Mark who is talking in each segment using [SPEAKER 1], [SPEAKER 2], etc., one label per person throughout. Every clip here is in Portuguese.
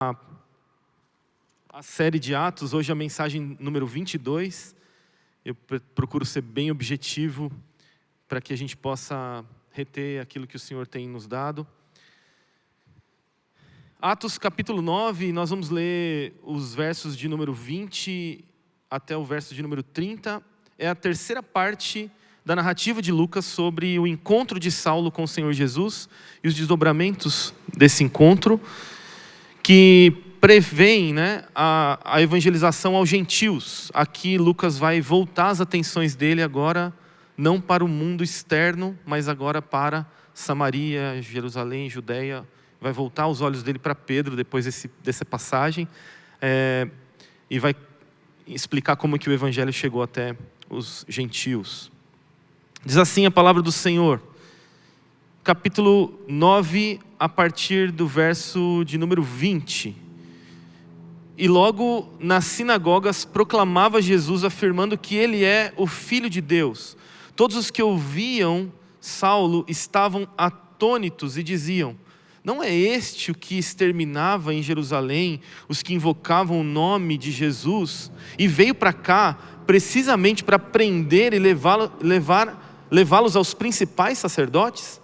[SPEAKER 1] A série de Atos, hoje a mensagem número 22. Eu procuro ser bem objetivo para que a gente possa reter aquilo que o Senhor tem nos dado. Atos capítulo 9, nós vamos ler os versos de número 20 até o verso de número 30. É a terceira parte da narrativa de Lucas sobre o encontro de Saulo com o Senhor Jesus e os desdobramentos desse encontro, que prevêem, a evangelização aos gentios. Aqui Lucas vai voltar as atenções dele agora, não para o mundo externo, mas agora para Samaria, Jerusalém, Judeia. Vai voltar os olhos dele para Pedro depois dessa passagem, e vai explicar como que o evangelho chegou até os gentios. Diz assim a palavra do Senhor, capítulo 9, a partir do verso de número 20. E logo nas sinagogas proclamava Jesus, afirmando que ele é o Filho de Deus. Todos os que ouviam Saulo estavam atônitos e diziam: não é este o que exterminava em Jerusalém os que invocavam o nome de Jesus e veio para cá precisamente para prender e levá-los aos principais sacerdotes?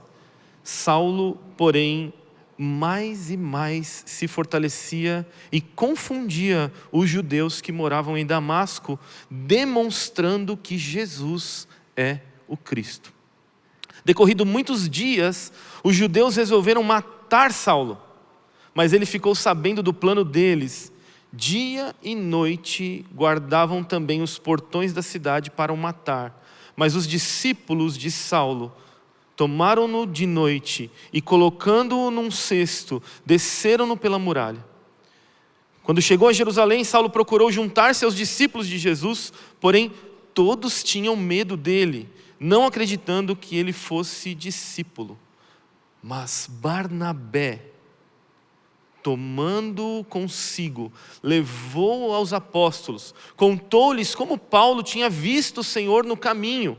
[SPEAKER 1] Saulo, porém, mais e mais se fortalecia e confundia os judeus que moravam em Damasco, demonstrando que Jesus é o Cristo. Decorrido muitos dias, os judeus resolveram matar Saulo, mas ele ficou sabendo do plano deles. Dia e noite guardavam também os portões da cidade para o matar. Mas os discípulos de Saulo tomaram-no de noite e, colocando-o num cesto, desceram-no pela muralha. Quando chegou a Jerusalém, Saulo procurou juntar-se aos discípulos de Jesus, porém todos tinham medo dele, não acreditando que ele fosse discípulo. Mas Barnabé, tomando-o consigo, levou-o aos apóstolos, contou-lhes como Paulo tinha visto o Senhor no caminho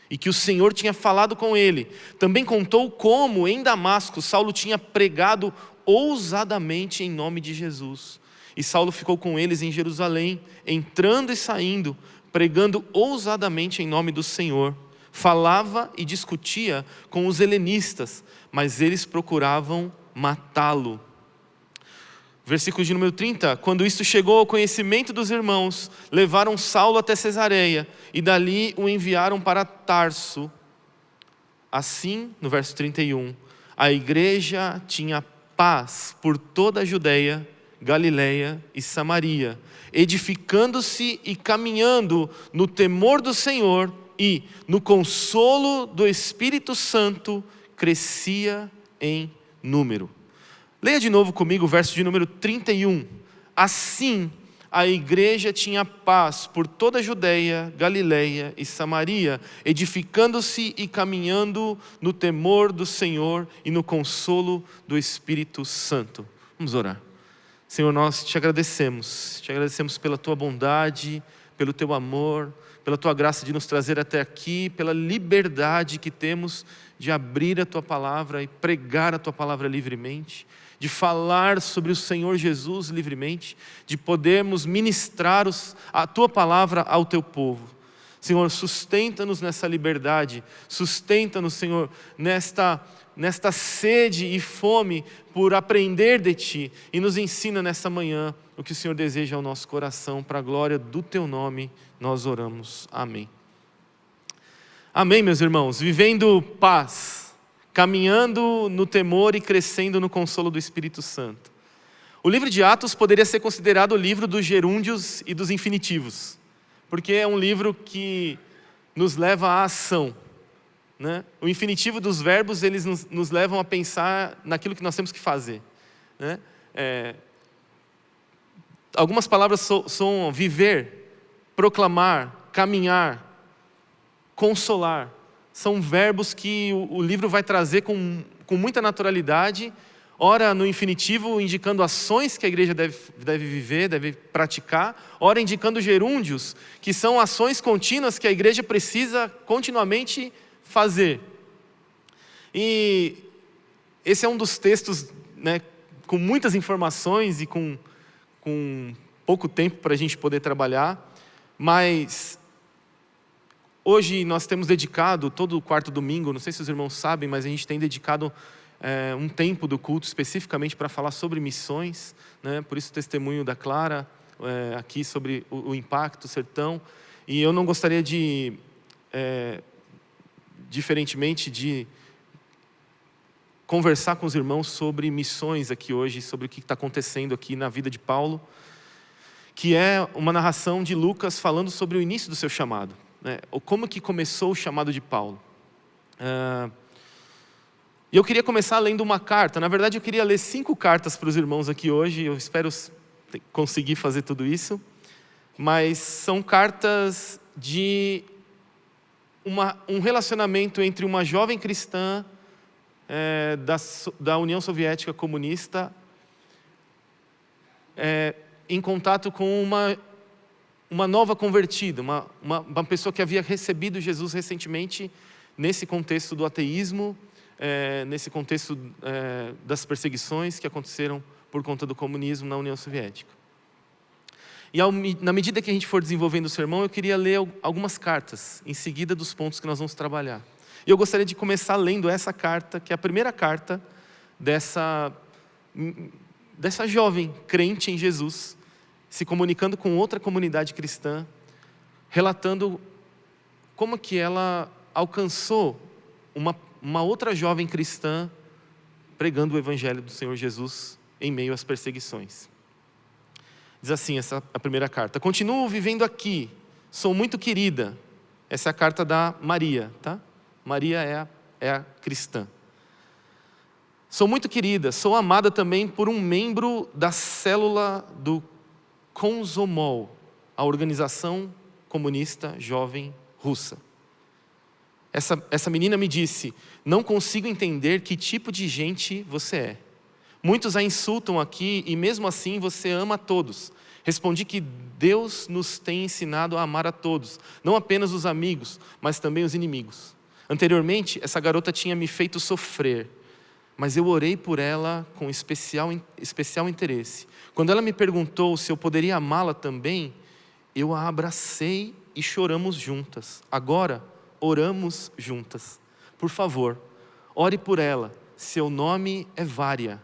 [SPEAKER 1] e que o Senhor tinha falado com ele. Também contou como em Damasco Saulo tinha pregado ousadamente em nome de Jesus. E Saulo ficou com eles em Jerusalém, entrando e saindo, pregando ousadamente em nome do Senhor. Falava e discutia com os helenistas, mas eles procuravam matá-lo. Versículo de número 30, quando isto chegou ao conhecimento dos irmãos, levaram Saulo até Cesareia e dali o enviaram para Tarso. Assim, no verso 31, a igreja tinha paz por toda a Judeia, Galileia e Samaria, edificando-se e caminhando no temor do Senhor e no consolo do Espírito Santo, crescia em número. Leia de novo comigo o verso de número 31. Assim, a igreja tinha paz por toda a Judeia, Galileia e Samaria, edificando-se e caminhando no temor do Senhor e no consolo do Espírito Santo. Vamos orar. Senhor, nós te agradecemos pela tua bondade, pelo teu amor, pela tua graça de nos trazer até aqui, pela liberdade que temos de abrir a tua palavra e pregar a tua palavra livremente, de falar sobre o Senhor Jesus livremente, de podermos ministrar a tua palavra ao teu povo. Senhor, sustenta-nos nessa liberdade, sustenta-nos, Senhor, nesta sede e fome por aprender de ti, e nos ensina nessa manhã o que o Senhor deseja ao nosso coração, para a glória do teu nome, nós oramos. Amém. Amém, meus irmãos, vivendo paz, caminhando no temor e crescendo no consolo do Espírito Santo. O livro de Atos poderia ser considerado o livro dos gerúndios e dos infinitivos, porque é um livro que nos leva à ação, O infinitivo dos verbos, eles nos levam a pensar naquilo que nós temos que fazer, Algumas palavras são viver, proclamar, caminhar, consolar. São verbos que o livro vai trazer com muita naturalidade, ora no infinitivo indicando ações que a igreja deve viver, deve praticar, ora indicando gerúndios, que são ações contínuas que a igreja precisa continuamente fazer. E esse é um dos textos com muitas informações e com pouco tempo para a gente poder trabalhar, mas hoje nós temos dedicado, todo o quarto domingo, não sei se os irmãos sabem, mas a gente tem dedicado um tempo do culto especificamente para falar sobre missões, né? Por isso o testemunho da Clara aqui sobre o impacto, o sertão. E eu não gostaria de, diferentemente de conversar com os irmãos sobre missões aqui hoje, sobre o que está acontecendo aqui na vida de Paulo, que é uma narração de Lucas falando sobre o início do seu chamado, né? Ou como que começou o chamado de Paulo. E eu queria começar lendo uma carta. Na verdade, eu queria ler 5 cartas para os irmãos aqui hoje. Eu espero conseguir fazer tudo isso. Mas são cartas de um relacionamento entre uma jovem cristã da União Soviética Comunista em contato com uma nova convertida, uma pessoa que havia recebido Jesus recentemente nesse contexto do ateísmo, nesse contexto das perseguições que aconteceram por conta do comunismo na União Soviética. E na medida que a gente for desenvolvendo o sermão, eu queria ler algumas cartas, em seguida dos pontos que nós vamos trabalhar. E eu gostaria de começar lendo essa carta, que é a primeira carta dessa jovem crente em Jesus, se comunicando com outra comunidade cristã, relatando como que ela alcançou uma outra jovem cristã pregando o evangelho do Senhor Jesus em meio às perseguições. Diz assim a primeira carta: continuo vivendo aqui, sou muito querida. Essa é a carta da Maria, tá? Maria é a cristã. Sou muito querida, sou amada também por um membro da célula do Komsomol, a organização comunista jovem russa. Essa menina me disse: não consigo entender que tipo de gente você é. Muitos a insultam aqui e mesmo assim você ama a todos. Respondi que Deus nos tem ensinado a amar a todos, não apenas os amigos, mas também os inimigos. Anteriormente, essa garota tinha me feito sofrer, mas eu orei por ela com especial interesse. Quando ela me perguntou se eu poderia amá-la também, eu a abracei e choramos juntas. Agora, oramos juntas. Por favor, ore por ela. Seu nome é Vária.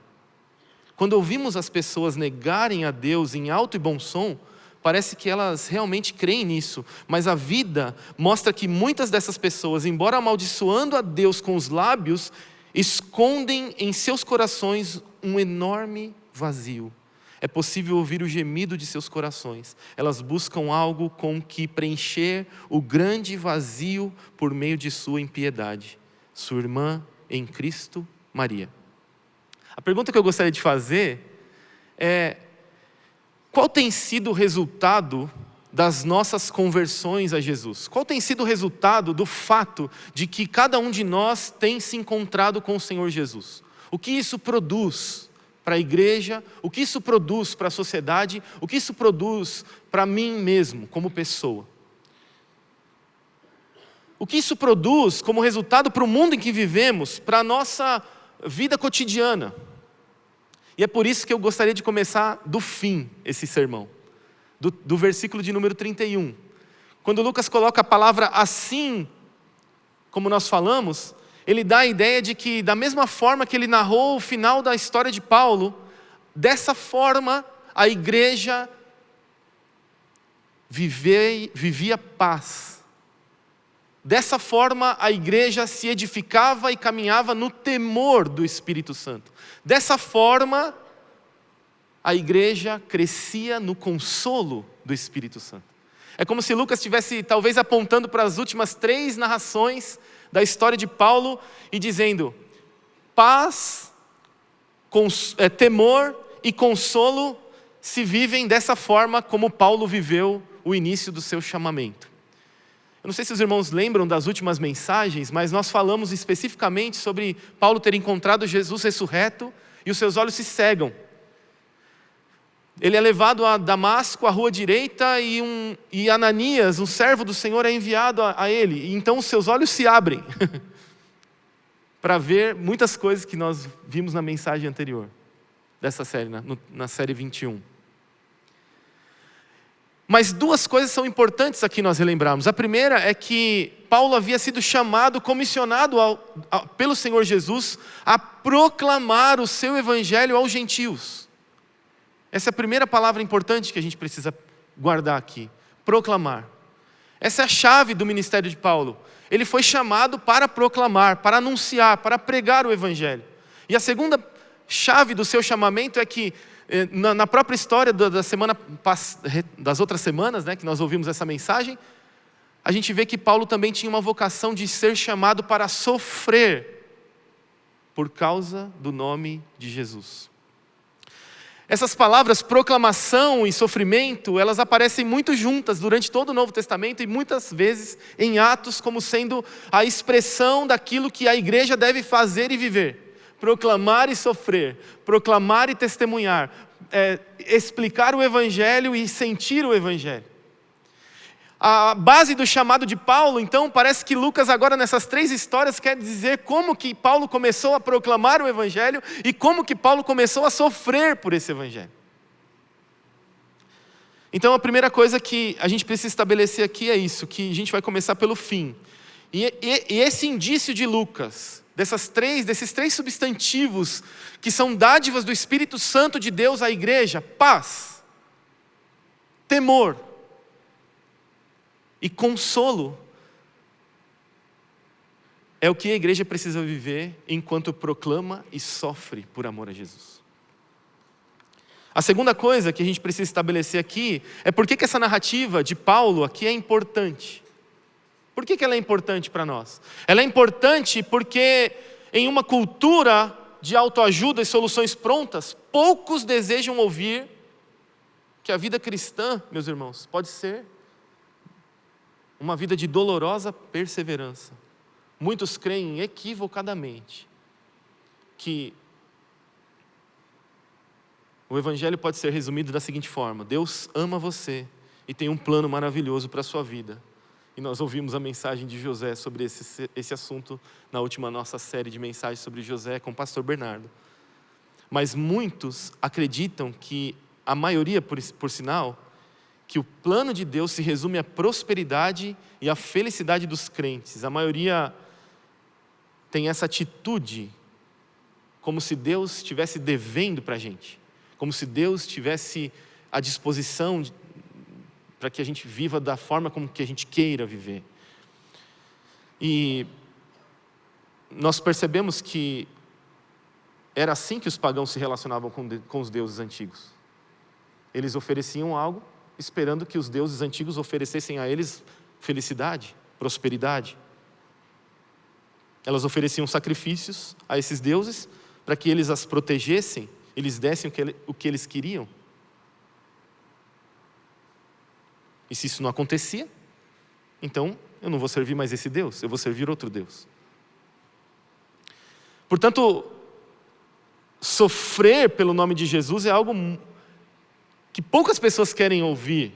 [SPEAKER 1] Quando ouvimos as pessoas negarem a Deus em alto e bom som, parece que elas realmente creem nisso, mas a vida mostra que muitas dessas pessoas, embora amaldiçoando a Deus com os lábios, escondem em seus corações um enorme vazio. É possível ouvir o gemido de seus corações. Elas buscam algo com que preencher o grande vazio por meio de sua impiedade. Sua irmã em Cristo, Maria. A pergunta que eu gostaria de fazer é: qual tem sido o resultado das nossas conversões a Jesus? Qual tem sido o resultado do fato de que cada um de nós tem se encontrado com o Senhor Jesus? O que isso produz para a igreja? O que isso produz para a sociedade? O que isso produz para mim mesmo, como pessoa? O que isso produz como resultado para o mundo em que vivemos, para a nossa vida cotidiana? E é por isso que eu gostaria de começar do fim esse sermão, do versículo de número 31. Quando Lucas coloca a palavra assim, como nós falamos, ele dá a ideia de que da mesma forma que ele narrou o final da história de Paulo, dessa forma a igreja vivia paz. Dessa forma a igreja se edificava e caminhava no temor do Espírito Santo. Dessa forma a igreja crescia no consolo do Espírito Santo. É como se Lucas estivesse talvez apontando para as últimas 3 narrações da história de Paulo e dizendo: paz, temor e consolo se vivem dessa forma como Paulo viveu o início do seu chamamento. Eu não sei se os irmãos lembram das últimas mensagens, mas nós falamos especificamente sobre Paulo ter encontrado Jesus ressurreto e os seus olhos se cegam. Ele é levado a Damasco, à rua direita, e Ananias, um servo do Senhor, é enviado a ele. E então os seus olhos se abrem para ver muitas coisas que nós vimos na mensagem anterior. dessa série, na série 21. Mas duas coisas são importantes aqui nós relembrarmos. A primeira é que Paulo havia sido chamado, comissionado pelo Senhor Jesus a proclamar o seu evangelho aos gentios. Essa é a primeira palavra importante que a gente precisa guardar aqui. Proclamar. Essa é a chave do ministério de Paulo. Ele foi chamado para proclamar, para anunciar, para pregar o evangelho. E a segunda chave do seu chamamento é que na própria história das outras semanas, né, que nós ouvimos essa mensagem, a gente vê que Paulo também tinha uma vocação de ser chamado para sofrer por causa do nome de Jesus. Essas palavras proclamação e sofrimento, elas aparecem muito juntas durante todo o Novo Testamento e muitas vezes em Atos como sendo a expressão daquilo que a igreja deve fazer e viver. Proclamar e sofrer, proclamar e testemunhar, explicar o evangelho e sentir o evangelho. A base do chamado de Paulo, então, parece que Lucas agora nessas 3 histórias quer dizer como que Paulo começou a proclamar o evangelho e como que Paulo começou a sofrer por esse evangelho. Então a primeira coisa que a gente precisa estabelecer aqui é isso, que a gente vai começar pelo fim. E esse indício de Lucas, desses 3 substantivos que são dádivas do Espírito Santo de Deus à igreja: paz, temor e consolo, é o que a igreja precisa viver enquanto proclama e sofre por amor a Jesus. A segunda coisa que a gente precisa estabelecer aqui é por que essa narrativa de Paulo aqui é importante. Por que ela é importante para nós? Ela é importante porque em uma cultura de autoajuda e soluções prontas, poucos desejam ouvir que a vida cristã, meus irmãos, pode ser uma vida de dolorosa perseverança. Muitos creem equivocadamente que o evangelho pode ser resumido da seguinte forma: Deus ama você e tem um plano maravilhoso para a sua vida. E nós ouvimos a mensagem de José sobre esse assunto na última nossa série de mensagens sobre José com o pastor Bernardo. Mas muitos acreditam que, a maioria por sinal, que o plano de Deus se resume à prosperidade e à felicidade dos crentes. A maioria tem essa atitude como se Deus estivesse devendo para a gente, como se Deus estivesse à disposição para que a gente viva da forma como que a gente queira viver. E nós percebemos que era assim que os pagãos se relacionavam com os deuses antigos. Eles ofereciam algo, esperando que os deuses antigos oferecessem a eles felicidade, prosperidade. Elas ofereciam sacrifícios a esses deuses para que eles as protegessem, eles dessem o que eles queriam. E se isso não acontecia, então eu não vou servir mais esse Deus, eu vou servir outro Deus. Portanto, sofrer pelo nome de Jesus é algo que poucas pessoas querem ouvir,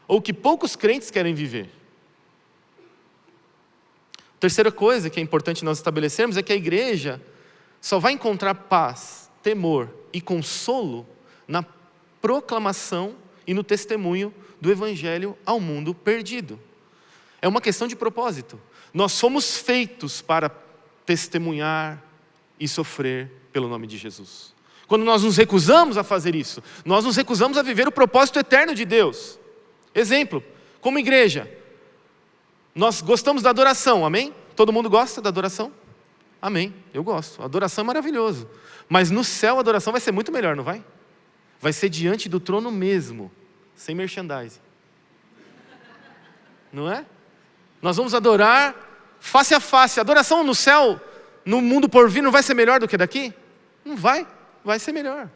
[SPEAKER 1] ou que poucos crentes querem viver. Terceira coisa que é importante nós estabelecermos é que a igreja só vai encontrar paz, temor e consolo na proclamação e no testemunho do evangelho ao mundo perdido. É uma questão de propósito. Nós fomos feitos para testemunhar e sofrer pelo nome de Jesus. Quando nós nos recusamos a fazer isso, nós nos recusamos a viver o propósito eterno de Deus. Exemplo, como igreja, nós gostamos da adoração, amém? Todo mundo gosta da adoração? Amém, eu gosto. A adoração é maravilhoso. Mas no céu a adoração vai ser muito melhor, não vai? Vai ser diante do trono mesmo, sem merchandising. Não é? Nós vamos adorar face a face. A adoração no céu, no mundo por vir, não vai ser melhor do que daqui? Não vai, vai ser melhor.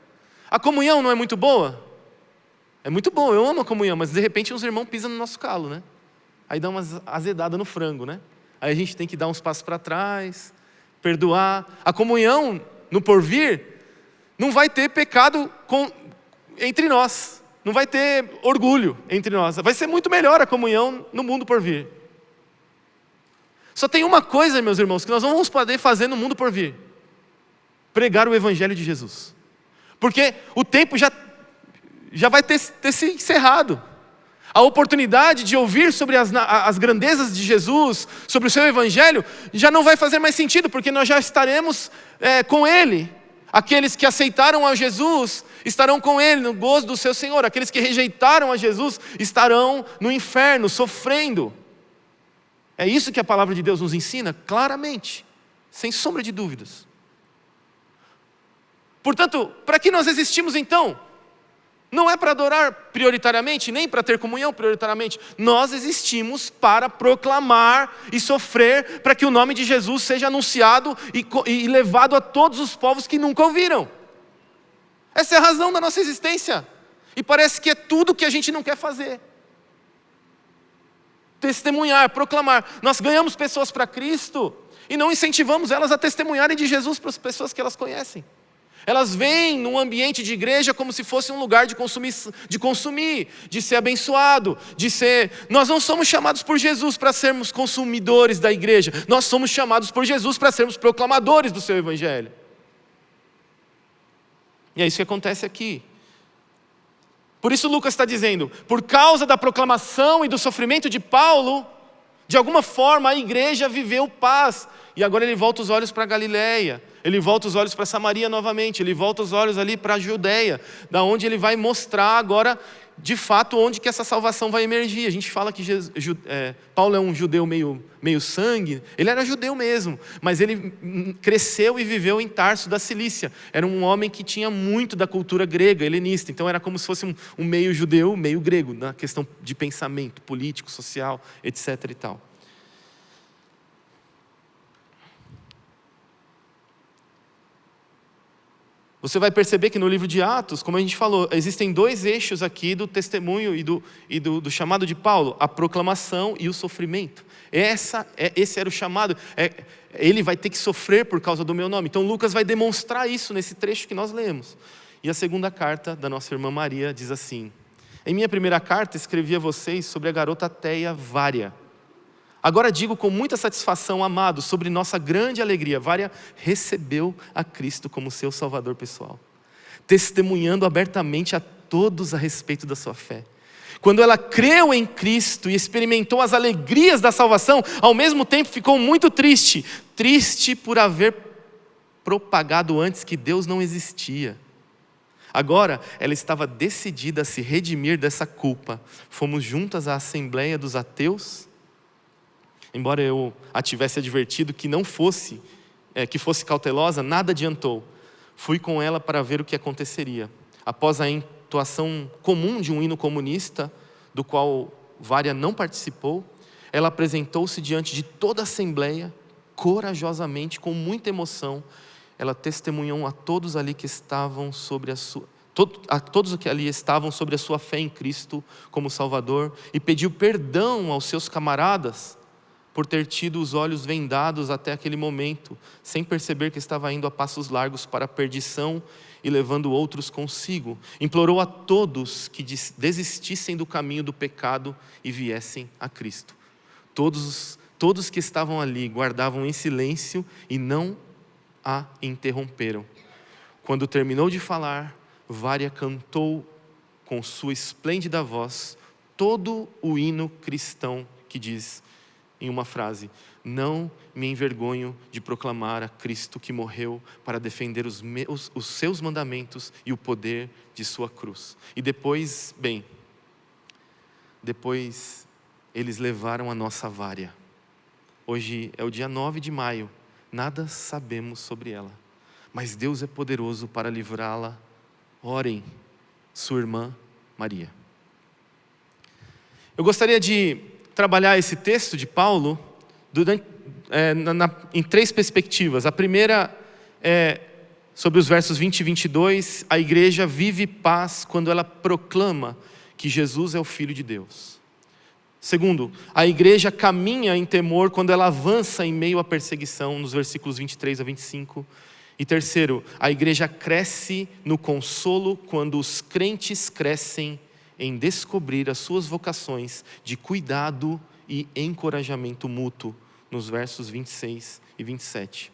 [SPEAKER 1] A comunhão não é muito boa? É muito bom, eu amo a comunhão, mas de repente uns irmãos pisam no nosso calo, né? Aí dá uma azedada no frango, né? Aí a gente tem que dar uns passos para trás, perdoar. A comunhão no porvir não vai ter pecado entre nós. Não vai ter orgulho entre nós. Vai ser muito melhor a comunhão no mundo por vir. Só tem uma coisa, meus irmãos, que nós não vamos poder fazer no mundo por vir: pregar o evangelho de Jesus. Porque o tempo já vai ter se encerrado. A oportunidade de ouvir sobre as grandezas de Jesus, sobre o seu evangelho, já não vai fazer mais sentido, porque nós já estaremos com Ele. Aqueles que aceitaram a Jesus estarão com Ele no gozo do seu Senhor. Aqueles que rejeitaram a Jesus estarão no inferno, sofrendo. É isso que a palavra de Deus nos ensina claramente, sem sombra de dúvidas. Portanto, para que nós existimos então? Não é para adorar prioritariamente, nem para ter comunhão prioritariamente. Nós existimos para proclamar e sofrer para que o nome de Jesus seja anunciado e levado a todos os povos que nunca ouviram. Essa é a razão da nossa existência. E parece que é tudo que a gente não quer fazer. Testemunhar, proclamar. Nós ganhamos pessoas para Cristo e não incentivamos elas a testemunharem de Jesus para as pessoas que elas conhecem. Elas vêm num ambiente de igreja como se fosse um lugar de consumir, de ser abençoado, de ser... Nós não somos chamados por Jesus para sermos consumidores da igreja. Nós somos chamados por Jesus para sermos proclamadores do seu evangelho. E é isso que acontece aqui. Por isso Lucas está dizendo, por causa da proclamação e do sofrimento de Paulo, de alguma forma a igreja viveu paz. E agora ele volta os olhos para Galileia. Ele volta os olhos para Samaria novamente, ele volta os olhos ali para a Judeia, da onde ele vai mostrar agora, de fato, onde que essa salvação vai emergir. A gente fala que Paulo é um judeu meio sangue, ele era judeu mesmo, mas ele cresceu e viveu em Tarso da Cilícia. Era um homem que tinha muito da cultura grega, helenista, então era como se fosse um meio judeu, meio grego, na questão de pensamento político, social, etc. e tal. Você vai perceber que no livro de Atos, como a gente falou, existem dois eixos aqui do testemunho e do chamado de Paulo, a proclamação e o sofrimento. Esse era o chamado, ele vai ter que sofrer por causa do meu nome. Então Lucas vai demonstrar isso nesse trecho que nós lemos. E a segunda carta da nossa irmã Maria diz assim: em minha primeira carta escrevi a vocês sobre a garota Teia Vária. Agora digo com muita satisfação, amados, sobre nossa grande alegria. Vária recebeu a Cristo como seu Salvador pessoal, testemunhando abertamente a todos a respeito da sua fé. Quando ela creu em Cristo e experimentou as alegrias da salvação, ao mesmo tempo ficou muito triste por haver propagado antes que Deus não existia. Agora, ela estava decidida a se redimir dessa culpa. Fomos juntas à assembleia dos ateus. Embora eu a tivesse advertido que que fosse cautelosa, nada adiantou. Fui com ela para ver o que aconteceria. Após a entoação comum de um hino comunista, do qual Vária não participou, ela apresentou-se diante de toda a assembleia, corajosamente, com muita emoção. Ela testemunhou a todos ali que estavam sobre a todos que ali estavam sobre a sua fé em Cristo como Salvador, e pediu perdão aos seus camaradas por ter tido os olhos vendados até aquele momento, sem perceber que estava indo a passos largos para a perdição e levando outros consigo. Implorou a todos que desistissem do caminho do pecado e viessem a Cristo. Todos que estavam ali guardavam em silêncio e não a interromperam. Quando terminou de falar, Vária cantou com sua esplêndida voz todo o hino cristão que diz, em uma frase: não me envergonho de proclamar a Cristo que morreu para defender os seus mandamentos e o poder de sua cruz. E depois eles levaram a nossa Vária. Hoje é o dia 9 de maio, nada sabemos sobre ela, mas Deus é poderoso para livrá-la. Orem, sua irmã Maria. Eu gostaria de trabalhar esse texto de Paulo em três perspectivas. A primeira é sobre os versos 20 e 22. A igreja vive paz quando ela proclama que Jesus é o Filho de Deus. Segundo, a igreja caminha em temor quando ela avança em meio à perseguição, nos versículos 23 a 25. E terceiro, a igreja cresce no consolo quando os crentes crescem em descobrir as suas vocações de cuidado e encorajamento mútuo, nos versos 26 e 27.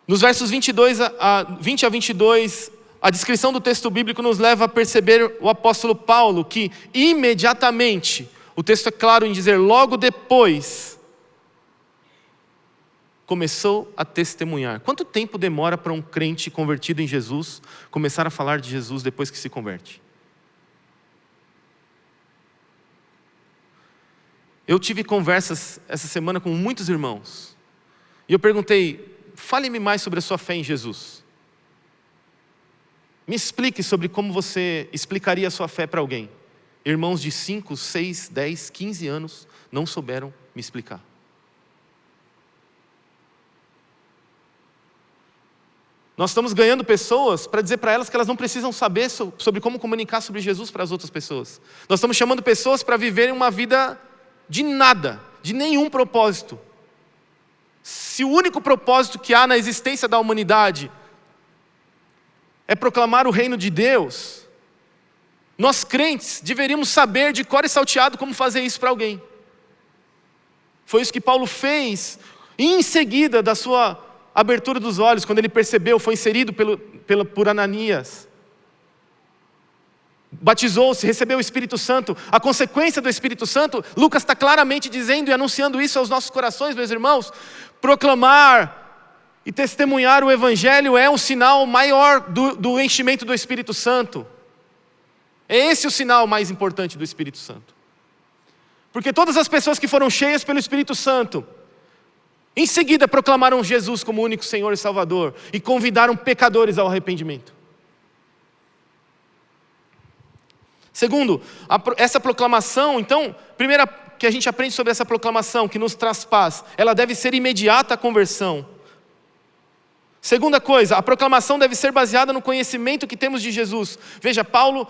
[SPEAKER 1] Nos versos 20 a 22, a descrição do texto bíblico nos leva a perceber o apóstolo Paulo, que imediatamente, o texto é claro em dizer, logo depois, começou a testemunhar. Quanto tempo demora para um crente convertido em Jesus começar a falar de Jesus depois que se converte? Eu tive conversas essa semana com muitos irmãos. E eu perguntei, fale-me mais sobre a sua fé em Jesus. Me explique sobre como você explicaria a sua fé para alguém. Irmãos de 5, 6, 10, 15 anos não souberam me explicar. Nós estamos ganhando pessoas para dizer para elas que elas não precisam saber sobre como comunicar sobre Jesus para as outras pessoas. Nós estamos chamando pessoas para viverem uma vida de nada, de nenhum propósito. Se o único propósito que há na existência da humanidade é proclamar o reino de Deus, nós crentes deveríamos saber de cor e salteado como fazer isso para alguém. Foi isso que Paulo fez, e em seguida da sua abertura dos olhos, quando ele percebeu, foi inserido por Ananias. Batizou-se, recebeu o Espírito Santo. A consequência do Espírito Santo, Lucas está claramente dizendo e anunciando isso aos nossos corações, meus irmãos. Proclamar e testemunhar o Evangelho é um sinal maior do enchimento do Espírito Santo. É esse o sinal mais importante do Espírito Santo. Porque todas as pessoas que foram cheias pelo Espírito Santo, em seguida proclamaram Jesus como único Senhor e Salvador e convidaram pecadores ao arrependimento. Segundo, essa proclamação, então, primeira que a gente aprende sobre essa proclamação que nos traz paz, ela deve ser imediata à conversão. Segunda coisa, a proclamação deve ser baseada no conhecimento que temos de Jesus. Veja, Paulo,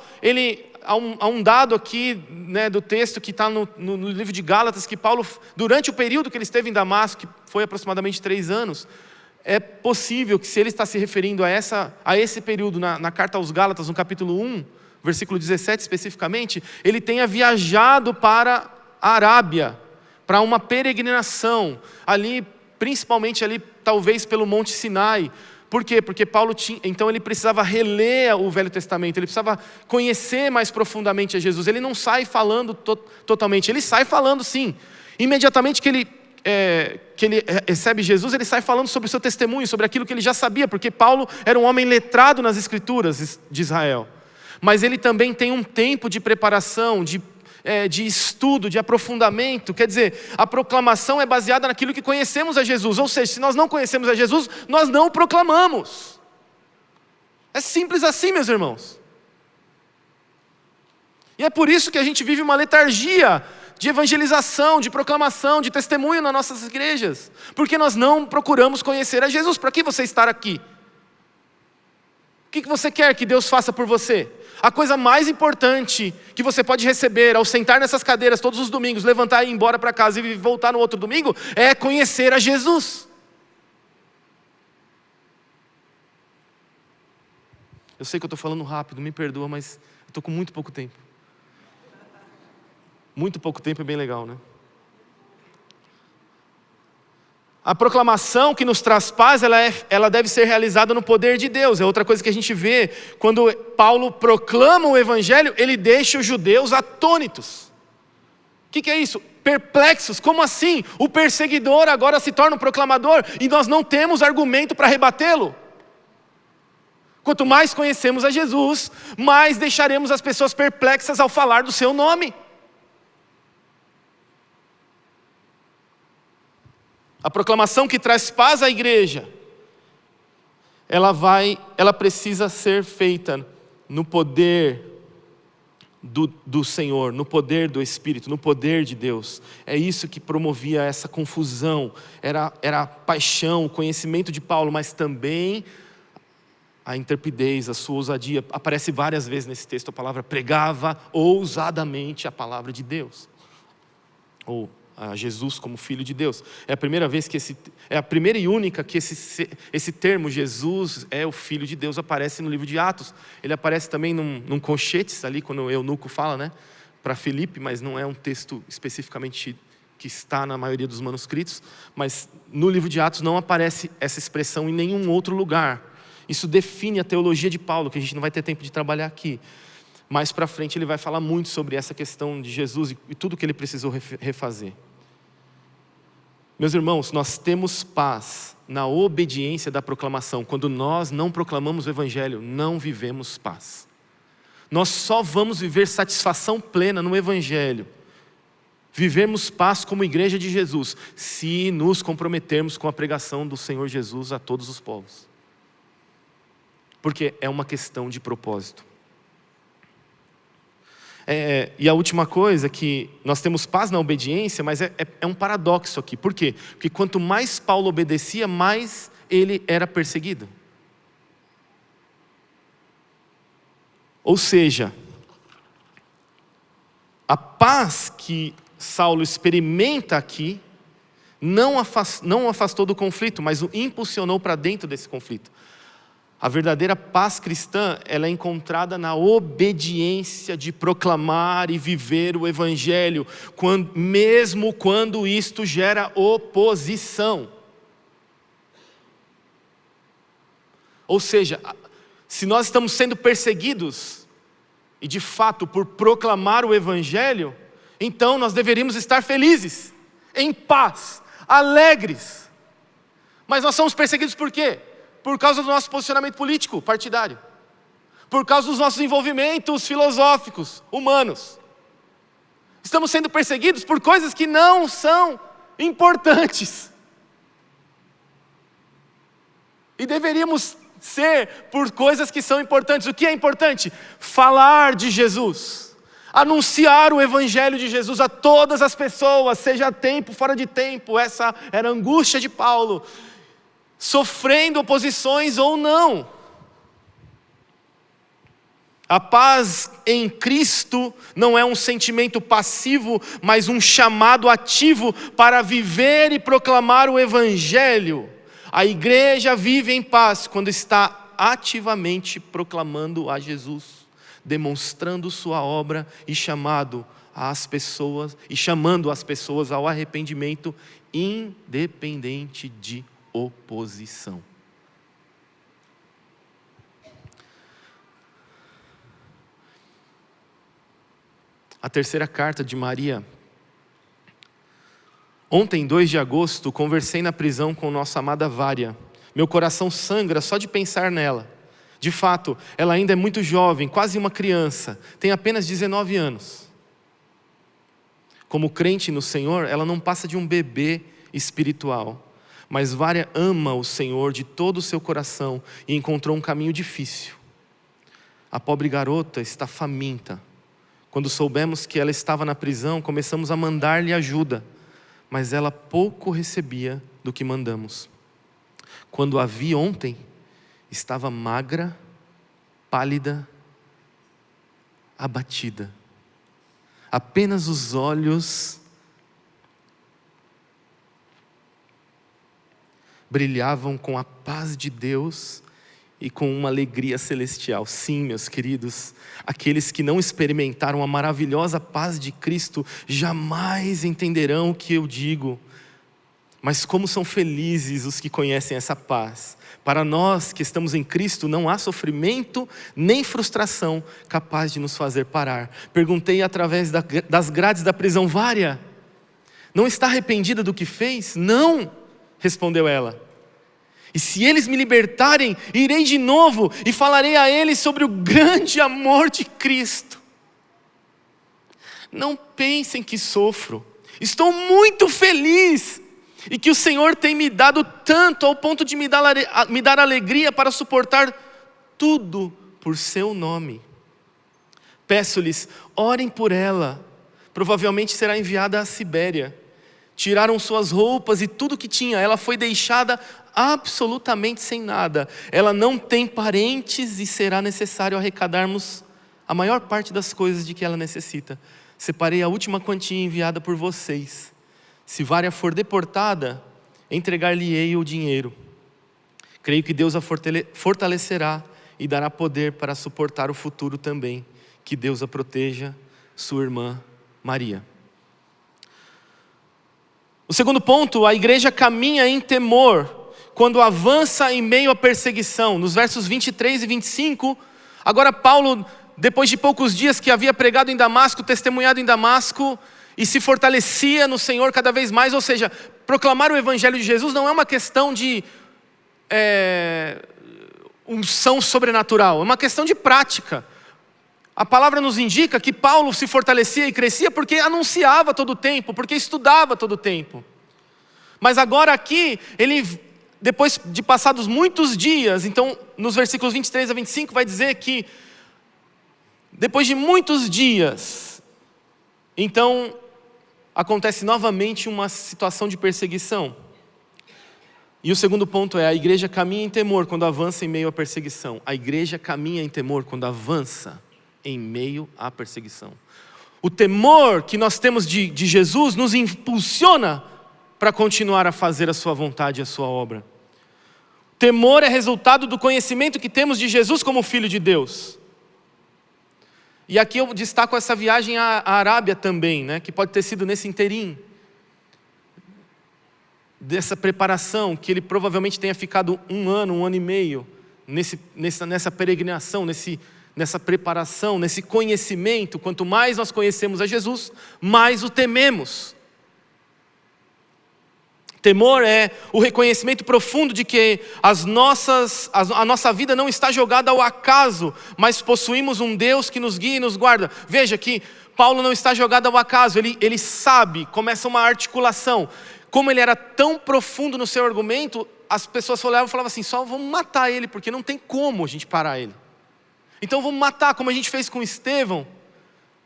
[SPEAKER 1] há um dado aqui, né, do texto que está no livro de Gálatas, que Paulo, durante o período que ele esteve em Damasco, que foi aproximadamente 3 anos, é possível que se ele está se referindo a esse período na carta aos Gálatas, no capítulo 1, versículo 17 especificamente, ele tenha viajado para a Arábia, para uma peregrinação, ali, principalmente ali, talvez pelo Monte Sinai. Por quê? Porque Paulo então ele precisava reler o Velho Testamento, ele precisava conhecer mais profundamente a Jesus. Ele não sai falando totalmente, ele sai falando sim. Imediatamente que ele recebe Jesus, ele sai falando sobre o seu testemunho, sobre aquilo que ele já sabia, porque Paulo era um homem letrado nas Escrituras de Israel. Mas ele também tem um tempo de preparação, de estudo, de aprofundamento. Quer dizer, a proclamação é baseada naquilo que conhecemos a Jesus. Ou seja, se nós não conhecemos a Jesus, nós não o proclamamos. É simples assim, meus irmãos. E é por isso que a gente vive uma letargia de evangelização, de proclamação, de testemunho nas nossas igrejas. Porque nós não procuramos conhecer a Jesus. Para que você estar aqui? O que você quer que Deus faça por você? A coisa mais importante que você pode receber ao sentar nessas cadeiras todos os domingos, levantar e ir embora para casa e voltar no outro domingo, é conhecer a Jesus. Eu sei que eu estou falando rápido, me perdoa, mas eu estou com muito pouco tempo. Muito pouco tempo é bem legal, né? A proclamação que nos traz paz, ela deve ser realizada no poder de Deus. É outra coisa que a gente vê, quando Paulo proclama o Evangelho, ele deixa os judeus atônitos. O que é isso? Perplexos, como assim? O perseguidor agora se torna um proclamador e nós não temos argumento para rebatê-lo. Quanto mais conhecemos a Jesus, mais deixaremos as pessoas perplexas ao falar do seu nome. A proclamação que traz paz à igreja, ela precisa ser feita no poder do Senhor, no poder do Espírito, no poder de Deus. É isso que promovia essa confusão, era a paixão, o conhecimento de Paulo, mas também a intrepidez, a sua ousadia. Aparece várias vezes nesse texto a palavra pregava ousadamente a palavra de Deus. Ou a Jesus como Filho de Deus. É a primeira vez que é a primeira e única que esse termo, Jesus é o Filho de Deus, aparece no livro de Atos. Ele aparece também num colchetes ali, quando o eunuco fala, né, para Filipe, mas não é um texto especificamente que está na maioria dos manuscritos, mas no livro de Atos não aparece essa expressão em nenhum outro lugar. Isso define a teologia de Paulo, que a gente não vai ter tempo de trabalhar aqui. Mais para frente ele vai falar muito sobre essa questão de Jesus e tudo que ele precisou refazer. Meus irmãos, nós temos paz na obediência da proclamação. Quando nós não proclamamos o Evangelho, não vivemos paz. Nós só vamos viver satisfação plena no Evangelho, vivermos paz como igreja de Jesus, se nos comprometermos com a pregação do Senhor Jesus a todos os povos. Porque é uma questão de propósito. E a última coisa é que nós temos paz na obediência, mas é um paradoxo aqui. Por quê? Porque quanto mais Paulo obedecia, mais ele era perseguido. Ou seja, a paz que Saulo experimenta aqui não o afastou do conflito, mas o impulsionou para dentro desse conflito. A verdadeira paz cristã, ela é encontrada na obediência de proclamar e viver o Evangelho, mesmo quando isto gera oposição. Ou seja, se nós estamos sendo perseguidos, e de fato por proclamar o Evangelho, então nós deveríamos estar felizes, em paz, alegres. Mas nós somos perseguidos por quê? Por causa do nosso posicionamento político, partidário. Por causa dos nossos envolvimentos filosóficos, humanos. Estamos sendo perseguidos por coisas que não são importantes. E deveríamos ser por coisas que são importantes. O que é importante? Falar de Jesus. Anunciar o Evangelho de Jesus a todas as pessoas, seja tempo, fora de tempo. Essa era a angústia de Paulo. Sofrendo oposições ou não. A paz em Cristo não é um sentimento passivo, mas um chamado ativo para viver e proclamar o Evangelho. A igreja vive em paz quando está ativamente proclamando a Jesus, demonstrando sua obra e chamando as pessoas ao arrependimento, independente de oposição. A terceira carta de Maria. Ontem, 2 de agosto, conversei na prisão com nossa amada Vária. Meu coração sangra só de pensar nela. De fato, ela ainda é muito jovem, quase uma criança, tem apenas 19 anos. Como crente no Senhor, ela não passa de um bebê espiritual. Mas Vária ama o Senhor de todo o seu coração e encontrou um caminho difícil. A pobre garota está faminta. Quando soubemos que ela estava na prisão, começamos a mandar-lhe ajuda, mas ela pouco recebia do que mandamos. Quando a vi ontem, estava magra, pálida, abatida. Apenas os olhos brilhavam com a paz de Deus e com uma alegria celestial. Sim, meus queridos, aqueles que não experimentaram a maravilhosa paz de Cristo jamais entenderão o que eu digo. Mas como são felizes os que conhecem essa paz. Para nós que estamos em Cristo, não há sofrimento nem frustração capaz de nos fazer parar. Perguntei através das grades da prisão: Vária, não está arrependida do que fez? Não, respondeu ela. E se eles me libertarem, irei de novo e falarei a eles sobre o grande amor de Cristo. Não pensem que sofro. Estou muito feliz e que o Senhor tem me dado tanto ao ponto de me dar alegria para suportar tudo por seu nome. Peço-lhes, orem por ela. Provavelmente será enviada à Sibéria. Tiraram suas roupas e tudo que tinha. Ela foi deixada absolutamente sem nada. Ela não tem parentes e será necessário arrecadarmos a maior parte das coisas de que ela necessita. Separei a última quantia enviada por vocês. Se Vária for deportada, entregar-lhe-ei o dinheiro. Creio que Deus a fortalecerá e dará poder para suportar o futuro também. Que Deus a proteja, sua irmã Maria. O segundo ponto, a igreja caminha em temor quando avança em meio à perseguição. Nos versos 23 e 25, agora Paulo, depois de poucos dias que havia pregado em Damasco, testemunhado em Damasco, e se fortalecia no Senhor cada vez mais, ou seja, proclamar o evangelho de Jesus não é uma questão de unção sobrenatural, é uma questão de prática. A palavra nos indica que Paulo se fortalecia e crescia porque anunciava todo o tempo, porque estudava todo o tempo. Mas agora aqui, ele, depois de passados muitos dias, então nos versículos 23 a 25 vai dizer que depois de muitos dias, então acontece novamente uma situação de perseguição. E o segundo ponto é, a igreja caminha em temor quando avança em meio à perseguição. A igreja caminha em temor quando avança em meio à perseguição. O temor que nós temos de Jesus nos impulsiona para continuar a fazer a sua vontade e a sua obra. Temor é resultado do conhecimento que temos de Jesus como Filho de Deus. E aqui eu destaco essa viagem à Arábia também, né, que pode ter sido nesse interim, dessa preparação, que ele provavelmente tenha ficado um ano e meio, nessa peregrinação, nessa preparação, nesse conhecimento. Quanto mais nós conhecemos a Jesus, mais o tememos. Temor é o reconhecimento profundo de que a nossa vida não está jogada ao acaso, mas possuímos um Deus que nos guia e nos guarda. Veja que Paulo não está jogado ao acaso, ele sabe, começa uma articulação. Como ele era tão profundo no seu argumento, as pessoas olhavam e falavam assim, só vamos matar ele, porque não tem como a gente parar ele. Então vamos matar, como a gente fez com Estevão.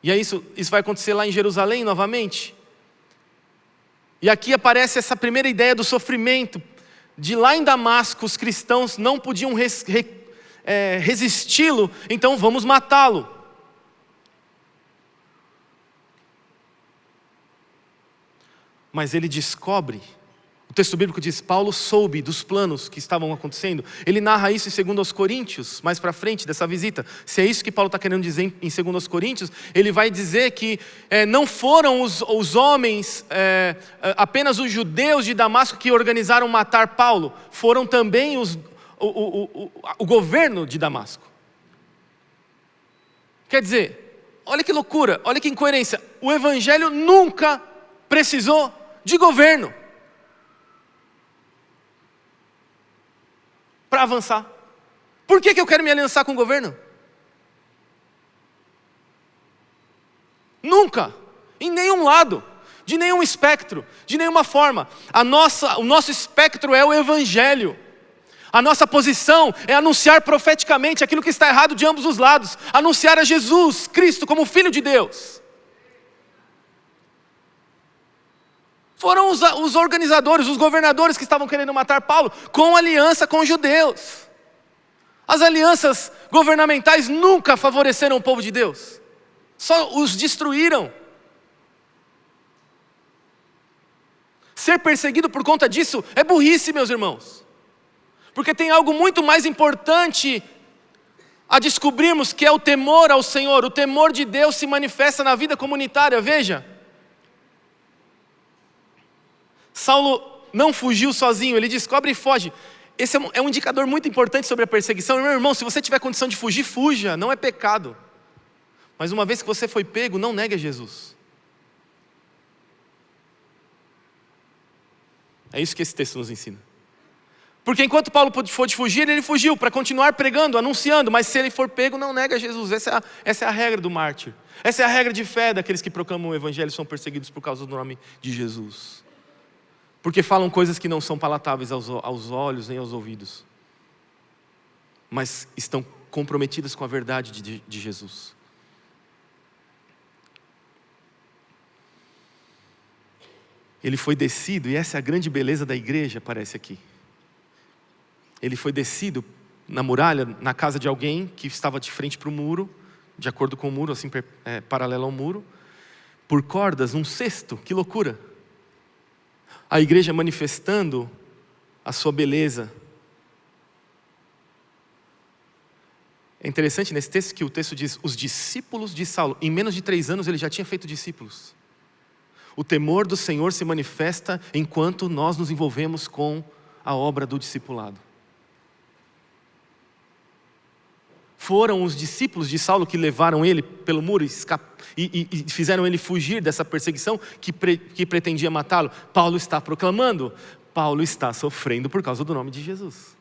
[SPEAKER 1] E aí isso vai acontecer lá em Jerusalém novamente. E aqui aparece essa primeira ideia do sofrimento. De lá em Damasco, os cristãos não podiam resisti-lo, então vamos matá-lo. Mas ele descobre, o texto bíblico diz, Paulo soube dos planos que estavam acontecendo. Ele narra isso em 2 Coríntios, mais para frente dessa visita. Se é isso que Paulo está querendo dizer em 2 Coríntios, ele vai dizer que não foram os homens, apenas os judeus de Damasco que organizaram matar Paulo, foram também o governo de Damasco. Quer dizer, olha que loucura, olha que incoerência, o evangelho nunca precisou de governo para avançar. Por que eu quero me aliançar com o governo? Nunca, em nenhum lado, de nenhum espectro, de nenhuma forma. O nosso espectro é o evangelho. A nossa posição é anunciar profeticamente aquilo que está errado de ambos os lados, anunciar a Jesus Cristo como Filho de Deus. Foram os organizadores, os governadores que estavam querendo matar Paulo, com aliança com os judeus. As alianças governamentais nunca favoreceram o povo de Deus, só os destruíram. Ser perseguido por conta disso é burrice, meus irmãos, porque tem algo muito mais importante a descobrirmos, que é o temor ao Senhor. O temor de Deus se manifesta na vida comunitária. Veja, Saulo não fugiu sozinho, ele descobre e foge. Esse é um indicador muito importante sobre a perseguição. Meu irmão, se você tiver condição de fugir, fuja, não é pecado. Mas uma vez que você foi pego, não negue a Jesus. É isso que esse texto nos ensina. Porque enquanto Paulo pôde fugir, ele fugiu para continuar pregando, anunciando. Mas se ele for pego, não nega a Jesus. Essa é a regra do mártir. Essa é a regra de fé daqueles que proclamam o evangelho e são perseguidos por causa do nome de Jesus. Porque falam coisas que não são palatáveis aos olhos nem aos ouvidos, mas estão comprometidas com a verdade de Jesus. Ele foi descido, e essa é a grande beleza da igreja, aparece aqui. Ele foi descido na muralha, na casa de alguém que estava de frente para o muro, de acordo com o muro, assim, paralelo ao muro, por cordas, um cesto. Que loucura! A igreja manifestando a sua beleza. É interessante nesse texto que o texto diz, os discípulos de Saulo. Em menos de 3 anos ele já tinha feito discípulos. O temor do Senhor se manifesta enquanto nós nos envolvemos com a obra do discipulado. Foram os discípulos de Saulo que levaram ele pelo muro e fizeram ele fugir dessa perseguição que pretendia matá-lo. Paulo está proclamando, Paulo está sofrendo por causa do nome de Jesus.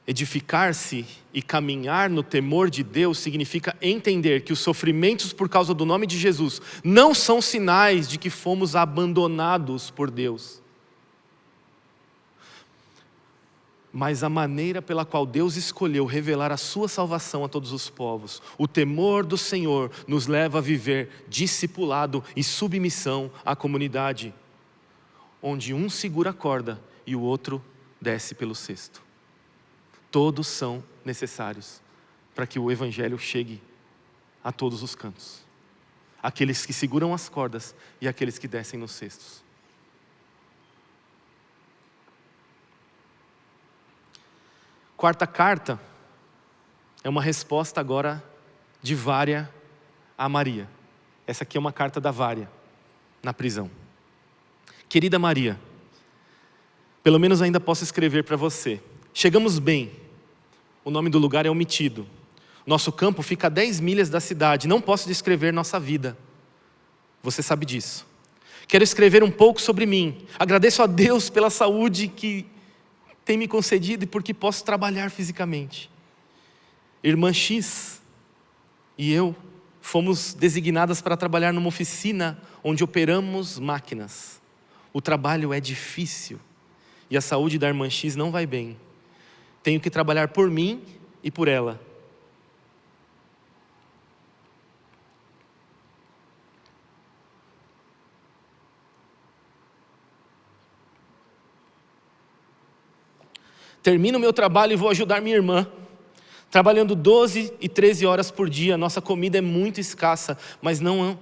[SPEAKER 1] Edificar-se e caminhar no temor de Deus significa entender que os sofrimentos por causa do nome de Jesus não são sinais de que fomos abandonados por Deus, mas a maneira pela qual Deus escolheu revelar a sua salvação a todos os povos. O temor do Senhor nos leva a viver discipulado e submissão à comunidade, onde um segura a corda e o outro desce pelo cesto. Todos são necessários para que o Evangelho chegue a todos os cantos. Aqueles que seguram as cordas e aqueles que descem nos cestos. Quarta carta é uma resposta agora de Vária a Maria. Essa aqui é uma carta da Vária, na prisão. Querida Maria, pelo menos ainda posso escrever para você. Chegamos bem. O nome do lugar é omitido. Nosso campo fica a 10 milhas da cidade. Não posso descrever nossa vida. Você sabe disso. Quero escrever um pouco sobre mim. Agradeço a Deus pela saúde que tem me concedido e porque posso trabalhar fisicamente. Irmã X e eu fomos designadas para trabalhar numa oficina onde operamos máquinas. O trabalho é difícil e a saúde da irmã X não vai bem. Tenho que trabalhar por mim e por ela. Termino meu trabalho e vou ajudar minha irmã. Trabalhando 12 e 13 horas por dia, nossa comida é muito escassa, mas não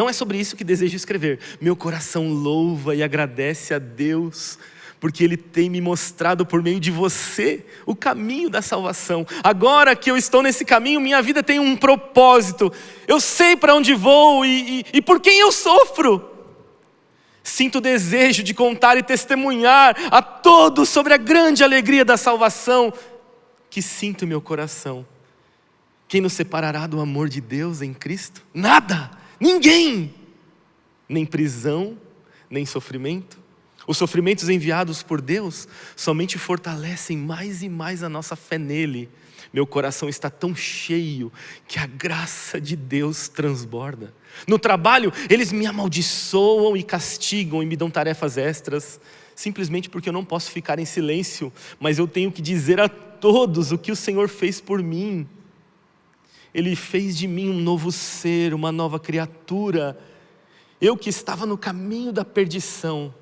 [SPEAKER 1] é sobre isso que desejo escrever. Meu coração louva e agradece a Deus, porque Ele tem me mostrado por meio de você o caminho da salvação. Agora que eu estou nesse caminho, minha vida tem um propósito. Eu sei para onde vou e por quem eu sofro. Sinto o desejo de contar e testemunhar a todos sobre a grande alegria da salvação que sinto em meu coração. Quem nos separará do amor de Deus em Cristo? Nada, ninguém, nem prisão, nem sofrimento. Os sofrimentos enviados por Deus somente fortalecem mais e mais a nossa fé nele. Meu coração está tão cheio que a graça de Deus transborda. No trabalho, eles me amaldiçoam e castigam e me dão tarefas extras, simplesmente porque eu não posso ficar em silêncio, mas eu tenho que dizer a todos o que o Senhor fez por mim. Ele fez de mim um novo ser, uma nova criatura. Eu que estava no caminho da perdição,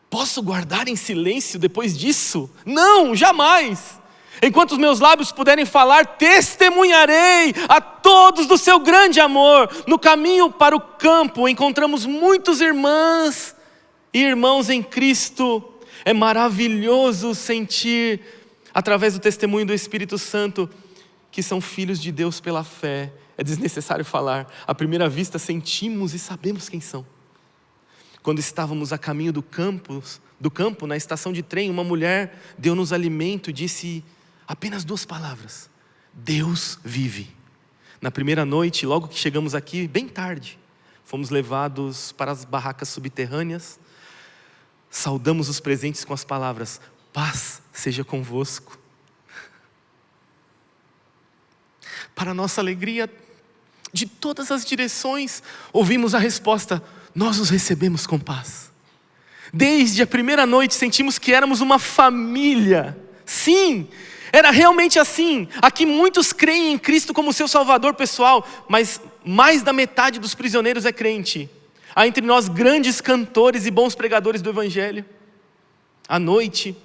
[SPEAKER 1] posso guardar em silêncio depois disso? Não, jamais! Enquanto os meus lábios puderem falar, testemunharei a todos do seu grande amor. No caminho para o campo, encontramos muitas irmãs e irmãos em Cristo. É maravilhoso sentir, através do testemunho do Espírito Santo, que são filhos de Deus pela fé. É desnecessário falar. À primeira vista, sentimos e sabemos quem são. Quando estávamos a caminho do campo, na estação de trem, uma mulher deu-nos alimento e disse apenas 2 palavras: Deus vive. Na primeira noite, logo que chegamos aqui, bem tarde, fomos levados para as barracas subterrâneas. Saudamos os presentes com as palavras: paz seja convosco. Para nossa alegria, de todas as direções, ouvimos a resposta: nós os recebemos com paz. Desde a primeira noite sentimos que éramos uma família. Sim, era realmente assim. Aqui muitos creem em Cristo como seu Salvador pessoal, mas mais da metade dos prisioneiros é crente. Há entre nós grandes cantores e bons pregadores do Evangelho. À noite,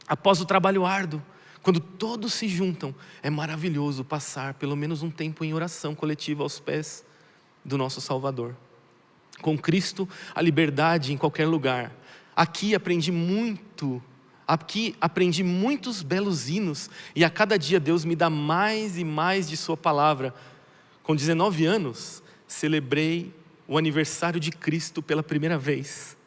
[SPEAKER 1] após o trabalho árduo, quando todos se juntam, é maravilhoso passar pelo menos um tempo em oração coletiva aos pés do nosso Salvador. Com Cristo, a liberdade em qualquer lugar. Aqui aprendi muitos belos hinos, e a cada dia Deus me dá mais e mais de sua palavra. Com 19 anos, celebrei o aniversário de Cristo pela primeira vez.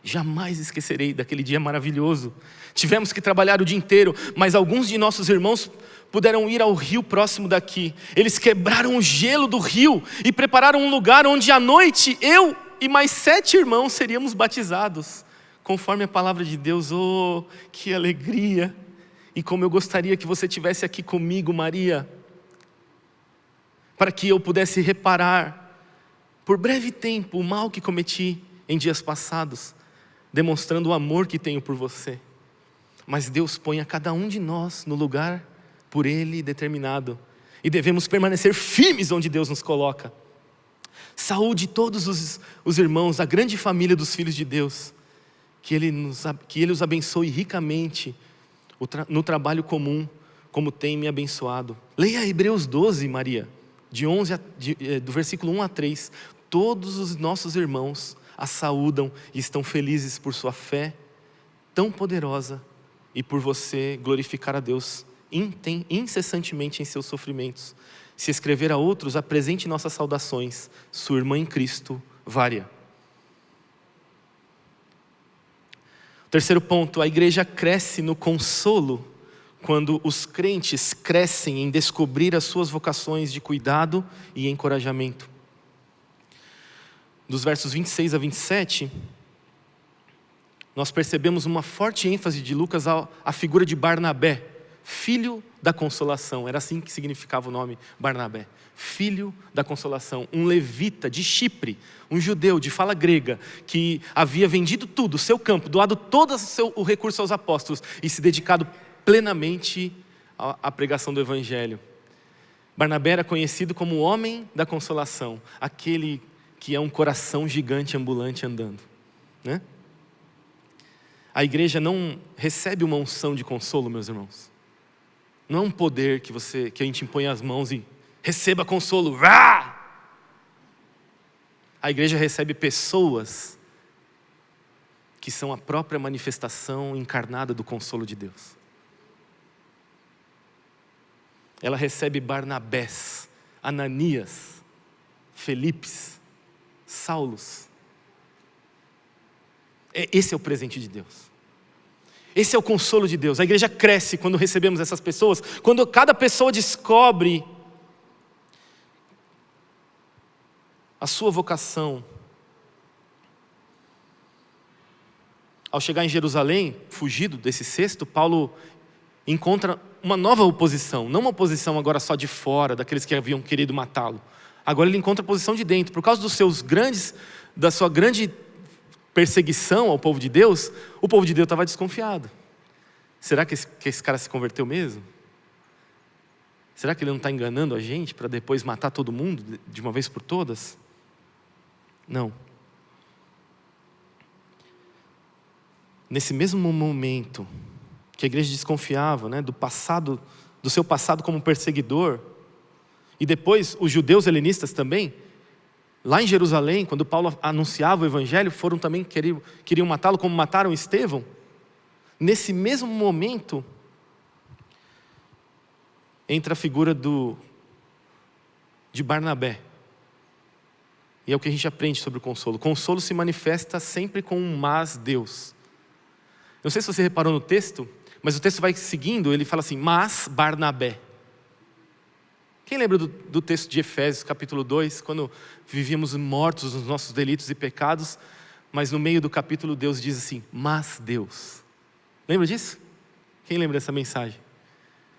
[SPEAKER 1] Jamais esquecerei daquele dia maravilhoso. Tivemos que trabalhar o dia inteiro, mas alguns de nossos irmãos puderam ir ao rio próximo daqui. Eles quebraram o gelo do rio e prepararam um lugar onde à noite eu e mais 7 irmãos seríamos batizados, conforme a palavra de Deus. Oh, que alegria! E como eu gostaria que você estivesse aqui comigo, Maria, para que eu pudesse reparar por breve tempo o mal que cometi em dias passados, demonstrando o amor que tenho por você. Mas Deus põe a cada um de nós no lugar por Ele determinado, e devemos permanecer firmes onde Deus nos coloca. Saúde todos os irmãos, a grande família dos filhos de Deus, que Ele os abençoe ricamente no trabalho comum, como tem me abençoado. Leia Hebreus 12, Maria, do versículo 1 a 3. Todos os nossos irmãos a saúdam e estão felizes por sua fé tão poderosa e por você glorificar a Deus incessantemente em seus sofrimentos. Se escrever a outros, apresente nossas saudações, sua irmã em Cristo, Vária. Terceiro ponto, a igreja cresce no consolo quando os crentes crescem em descobrir as suas vocações de cuidado e encorajamento. Dos versos 26 a 27, nós percebemos uma forte ênfase de Lucas à figura de Barnabé, filho da consolação. Era assim que significava o nome Barnabé, filho da consolação. Um levita de Chipre, um judeu de fala grega, que havia vendido tudo, seu campo, doado todo o recurso aos apóstolos e se dedicado plenamente à pregação do evangelho. Barnabé era conhecido como o homem da consolação, aquele que é um coração gigante ambulante andando, né? A igreja não recebe uma unção de consolo, meus irmãos. Não é um poder que a gente impõe as mãos e receba consolo. Rá! A igreja recebe pessoas que são a própria manifestação encarnada do consolo de Deus. Ela recebe Barnabés, Ananias, Felipes, Saulos. Esse é o presente de Deus. Esse é o consolo de Deus. A igreja cresce quando recebemos essas pessoas, quando cada pessoa descobre a sua vocação. Ao chegar em Jerusalém, fugido desse cesto, Paulo encontra uma nova oposição, não uma oposição agora só de fora, daqueles que haviam querido matá-lo. Agora ele encontra a oposição de dentro. Por causa da sua grande perseguição ao povo de Deus, o povo de Deus estava desconfiado. Será que esse cara se converteu mesmo? Será que ele não está enganando a gente para depois matar todo mundo de uma vez por todas? Não. Nesse mesmo momento que a igreja desconfiava, né, do seu passado como perseguidor, e depois os judeus helenistas também, lá em Jerusalém, quando Paulo anunciava o evangelho, foram também, queriam matá-lo como mataram Estevão. Nesse mesmo momento, entra a figura de Barnabé. E é o que a gente aprende sobre o consolo. O consolo se manifesta sempre com um mas Deus. Não sei se você reparou no texto, mas o texto vai seguindo, ele fala assim, mas Barnabé. Quem lembra do texto de Efésios, capítulo 2, quando vivíamos mortos nos nossos delitos e pecados, mas no meio do capítulo Deus diz assim, mas Deus. Lembra disso? Quem lembra dessa mensagem?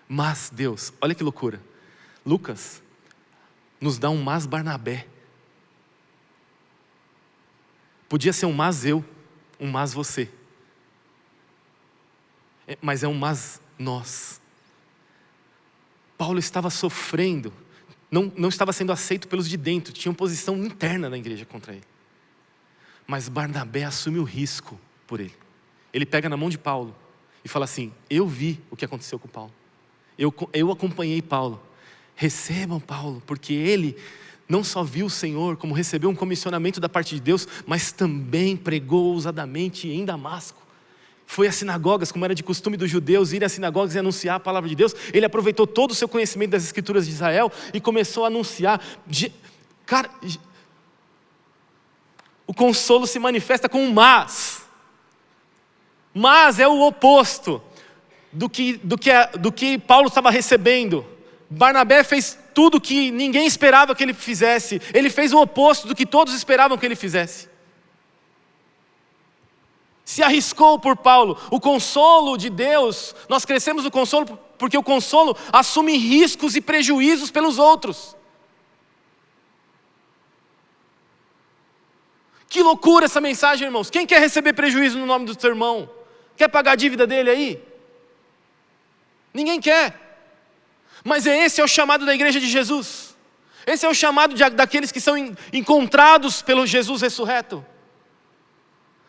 [SPEAKER 1] Mas Deus, olha que loucura. Lucas nos dá um mas Barnabé. Podia ser um mas eu, um mas você. Mas é um mas nós. Paulo estava sofrendo, não estava sendo aceito pelos de dentro, tinha oposição interna na igreja contra ele. Mas Barnabé assume o risco por ele. Ele pega na mão de Paulo e fala assim, eu vi o que aconteceu com Paulo. Eu acompanhei Paulo. Recebam Paulo, porque ele não só viu o Senhor, como recebeu um comissionamento da parte de Deus, mas também pregou ousadamente em Damasco. foi às sinagogas, como era de costume dos judeus irem às sinagogas e anunciar a palavra de Deus. Ele aproveitou todo o seu conhecimento das escrituras de Israel e começou a anunciar. Cara, o consolo se manifesta com um mas. Mas é o oposto do que Paulo estava recebendo. Barnabé fez tudo que ninguém esperava que ele fizesse. Ele fez o oposto do que todos esperavam que ele fizesse. Se arriscou por Paulo. O consolo de Deus, nós crescemos no consolo porque o consolo assume riscos e prejuízos pelos outros. Que loucura essa mensagem, irmãos. Quem quer receber prejuízo no nome do seu irmão? Quer pagar a dívida dele aí? Ninguém quer. Mas esse é o chamado da igreja de Jesus. Esse é o chamado daqueles que são encontrados pelo Jesus ressurreto.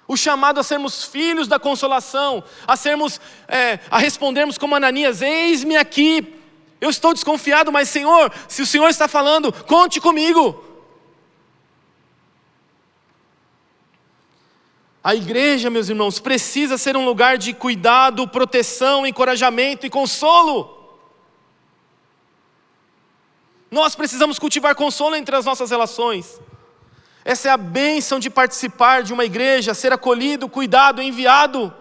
[SPEAKER 1] O chamado a sermos filhos da consolação, a respondermos como Ananias: eis-me aqui, eu estou desconfiado, mas Senhor, se o Senhor está falando, conte comigo. A igreja, meus irmãos, precisa ser um lugar de cuidado, proteção, encorajamento e consolo. Nós precisamos cultivar consolo entre as nossas relações. Essa é a bênção de participar de uma igreja, ser acolhido, cuidado, enviado.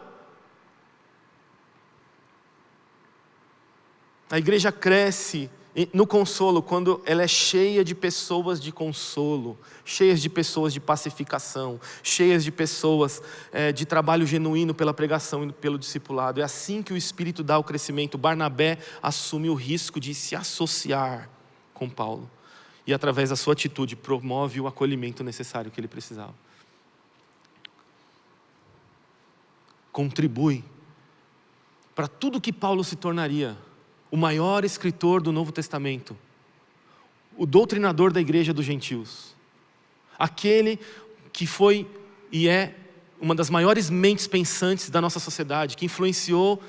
[SPEAKER 1] A igreja cresce no consolo quando ela é cheia de pessoas de consolo, cheias de pessoas de pacificação, cheias de pessoas de trabalho genuíno pela pregação e pelo discipulado. É assim que o Espírito dá o crescimento. Barnabé assume o risco de se associar com Paulo. E através da sua atitude promove o acolhimento necessário que ele precisava. Contribui para tudo que Paulo se tornaria o maior escritor do Novo Testamento, o doutrinador da igreja dos gentios, aquele que foi e é uma das maiores mentes pensantes da nossa sociedade, que influenciou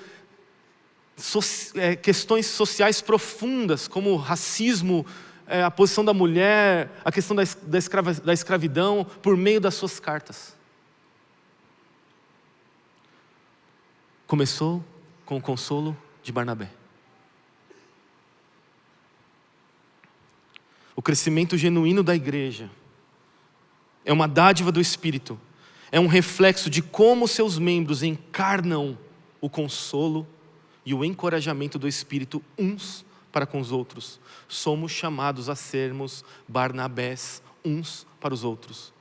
[SPEAKER 1] questões sociais profundas, como o racismo, a posição da mulher, a questão da escravidão, por meio das suas cartas. Começou com o consolo de Barnabé. O crescimento genuíno da igreja é uma dádiva do Espírito, é um reflexo de como seus membros encarnam o consolo e o encorajamento do Espírito uns para com os outros. Somos chamados a sermos Barnabés uns para os outros,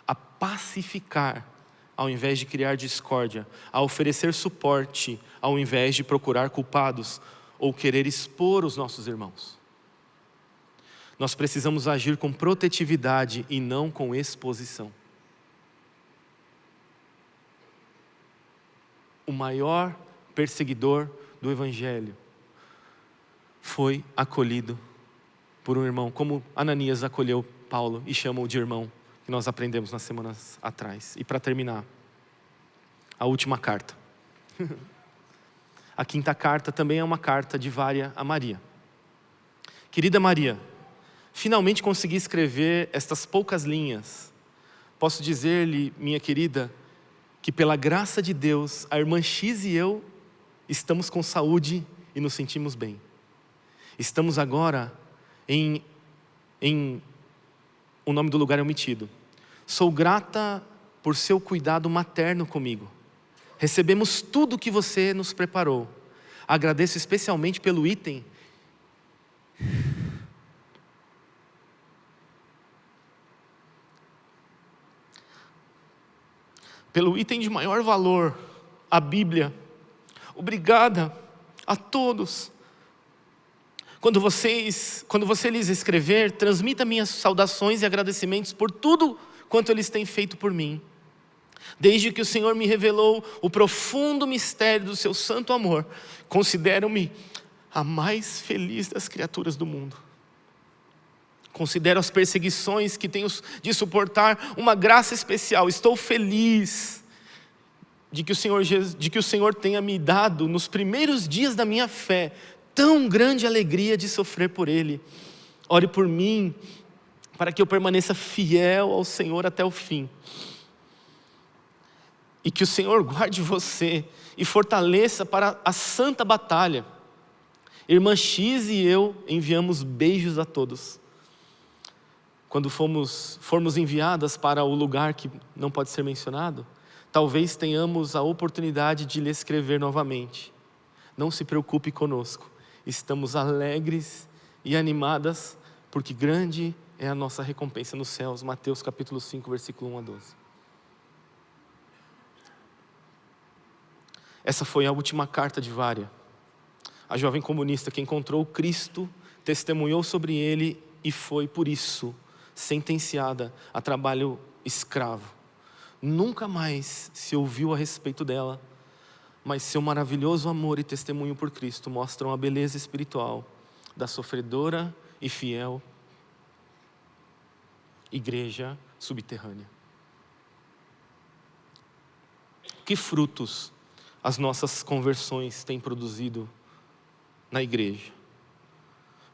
[SPEAKER 1] a pacificar ao invés de criar discórdia, a oferecer suporte ao invés de procurar culpados ou querer expor os nossos irmãos. Nós precisamos agir com protetividade e não com exposição. O maior perseguidor do Evangelho foi acolhido por um irmão, como Ananias acolheu Paulo e chama-o de irmão, que nós aprendemos nas semanas atrás. E para terminar, a última carta. A quinta carta também é uma carta de Vária a Maria. Querida Maria, finalmente consegui escrever estas poucas linhas. Posso dizer-lhe, minha querida, que pela graça de Deus, a irmã X e eu estamos com saúde e nos sentimos bem. Estamos agora o nome do lugar é omitido. Sou grata por seu cuidado materno comigo. Recebemos tudo que você nos preparou. Agradeço especialmente pelo item de maior valor, a Bíblia. Obrigada a todos. Quando você lhes escrever, transmita minhas saudações e agradecimentos por tudo quanto eles têm feito por mim. Desde que o Senhor me revelou o profundo mistério do seu santo amor, considero-me a mais feliz das criaturas do mundo. Considero as perseguições que tenho de suportar uma graça especial. Estou feliz de que o Senhor tenha me dado, nos primeiros dias da minha fé, tão grande alegria de sofrer por Ele. Ore por mim, para que eu permaneça fiel ao Senhor até o fim. E que o Senhor guarde você e fortaleça para a santa batalha. Irmã X e eu enviamos beijos a todos. Quando formos enviadas para o lugar que não pode ser mencionado, talvez tenhamos a oportunidade de lhe escrever novamente. Não se preocupe conosco. Estamos alegres e animadas, porque grande é a nossa recompensa nos céus. Mateus capítulo 5, versículo 1 a 12. Essa foi a última carta de Vária. A jovem comunista que encontrou Cristo, testemunhou sobre ele e foi, por isso, sentenciada a trabalho escravo. Nunca mais se ouviu a respeito dela, mas seu maravilhoso amor e testemunho por Cristo mostram a beleza espiritual da sofredora e fiel igreja subterrânea. Que frutos as nossas conversões têm produzido na igreja?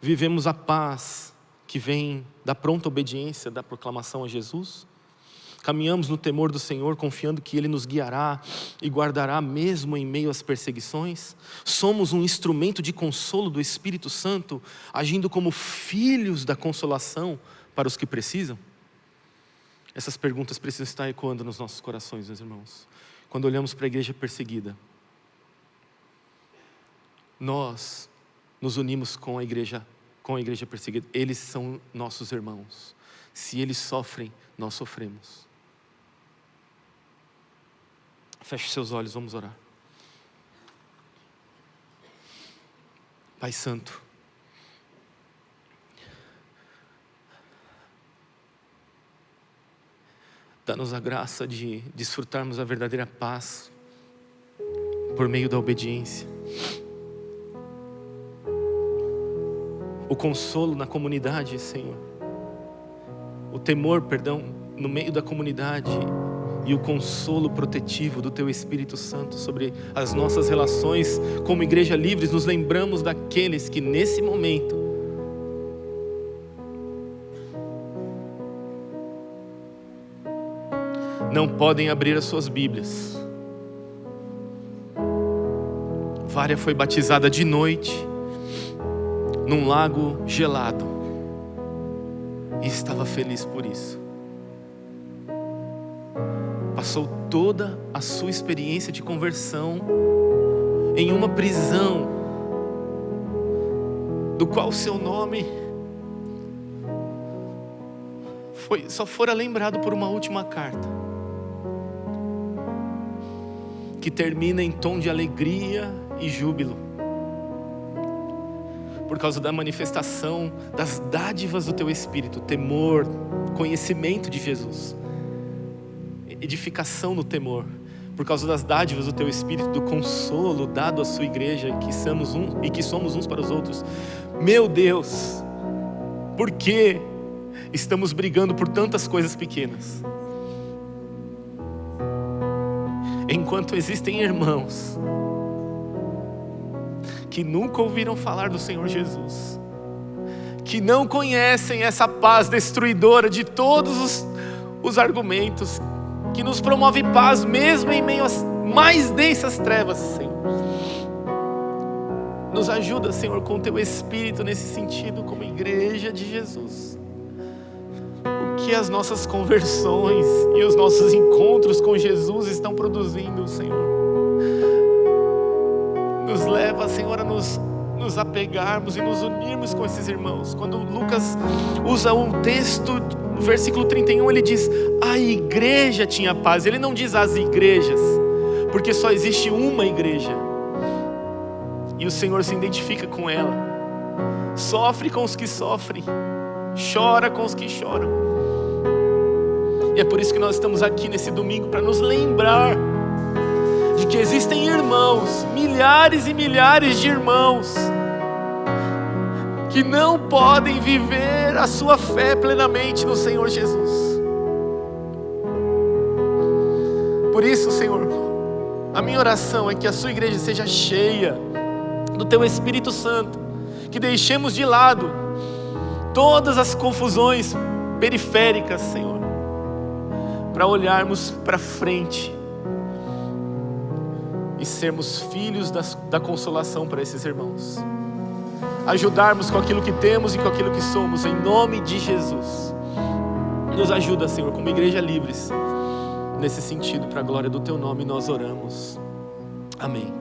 [SPEAKER 1] Vivemos a paz que vem da pronta obediência da proclamação a Jesus? Caminhamos no temor do Senhor, confiando que Ele nos guiará e guardará mesmo em meio às perseguições? Somos um instrumento de consolo do Espírito Santo, agindo como filhos da consolação para os que precisam? Essas perguntas precisam estar ecoando nos nossos corações, meus irmãos. Quando olhamos para a igreja perseguida, nós nos unimos com a igreja perseguida. Eles são nossos irmãos. Se eles sofrem, nós sofremos. Feche seus olhos, vamos orar. Pai Santo, dá-nos a graça de desfrutarmos a verdadeira paz por meio da obediência. O consolo na comunidade, Senhor. O temor, no meio da comunidade. E o consolo protetivo do Teu Espírito Santo sobre as nossas relações como igreja livres. Nos lembramos daqueles que nesse momento não podem abrir as suas Bíblias. Vária foi batizada de noite num lago gelado e estava feliz por isso. Passou toda a sua experiência de conversão em uma prisão, do qual seu nome só fora lembrado por uma última carta, que termina em tom de alegria e júbilo, por causa da manifestação das dádivas do Teu Espírito, temor, conhecimento de Jesus, edificação no temor, por causa das dádivas do Teu Espírito, do consolo dado à sua igreja, que somos uns para os outros. Meu Deus, por que estamos brigando por tantas coisas pequenas? Enquanto existem irmãos que nunca ouviram falar do Senhor Jesus, que não conhecem essa paz destruidora de todos os argumentos, que nos promove paz mesmo em meio às mais densas trevas, Senhor. Nos ajuda, Senhor, com Teu Espírito nesse sentido, como igreja de Jesus. O que as nossas conversões e os nossos encontros com Jesus estão produzindo, Senhor, nos leva, Senhor, a nos apegarmos e nos unirmos com esses irmãos. Quando Lucas usa um texto, no versículo 31, ele diz: a igreja tinha paz. Ele não diz as igrejas, porque só existe uma igreja, e o Senhor se identifica com ela. Sofre com os que sofrem, chora com os que choram. E é por isso que nós estamos aqui nesse domingo, para nos lembrar de que existem irmãos, milhares e milhares de irmãos, que não podem viver a sua fé plenamente no Senhor Jesus. Por isso, Senhor, a minha oração é que a sua igreja seja cheia do Teu Espírito Santo, que deixemos de lado todas as confusões periféricas, Senhor, para olharmos para frente e sermos filhos da consolação para esses irmãos. Ajudarmos com aquilo que temos e com aquilo que somos, em nome de Jesus. Nos ajuda, Senhor, como igreja livres, nesse sentido, para a glória do Teu nome nós oramos. Amém.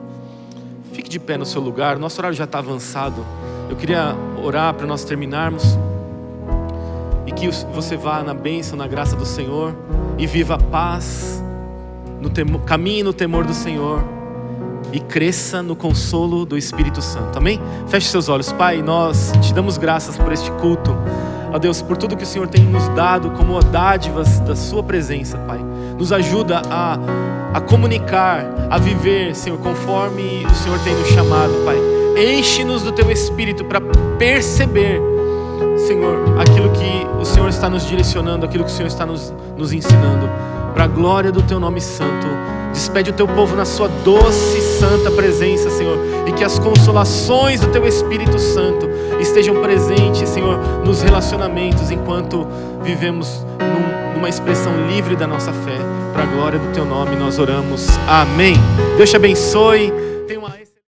[SPEAKER 1] Fique de pé no seu lugar, nosso horário já está avançado. Eu queria orar para nós terminarmos, e que você vá na bênção, na graça do Senhor, e viva a paz, caminhe no temor do Senhor, e cresça no consolo do Espírito Santo. Amém? Feche seus olhos. Pai, nós te damos graças por este culto, ó Deus, por tudo que o Senhor tem nos dado como dádivas da sua presença, Pai. Nos ajuda a comunicar, a viver, Senhor, conforme o Senhor tem nos chamado, Pai. Enche-nos do Teu Espírito para perceber, Senhor, aquilo que o Senhor está nos direcionando, aquilo que o Senhor está nos ensinando, para a glória do Teu nome santo. Despede o Teu povo na sua doce e santa presença, Senhor, e que as consolações do Teu Espírito Santo estejam presentes, Senhor, nos relacionamentos, enquanto vivemos numa expressão livre da nossa fé. Para a glória do Teu nome nós oramos. Amém. Deus te abençoe. Tenha uma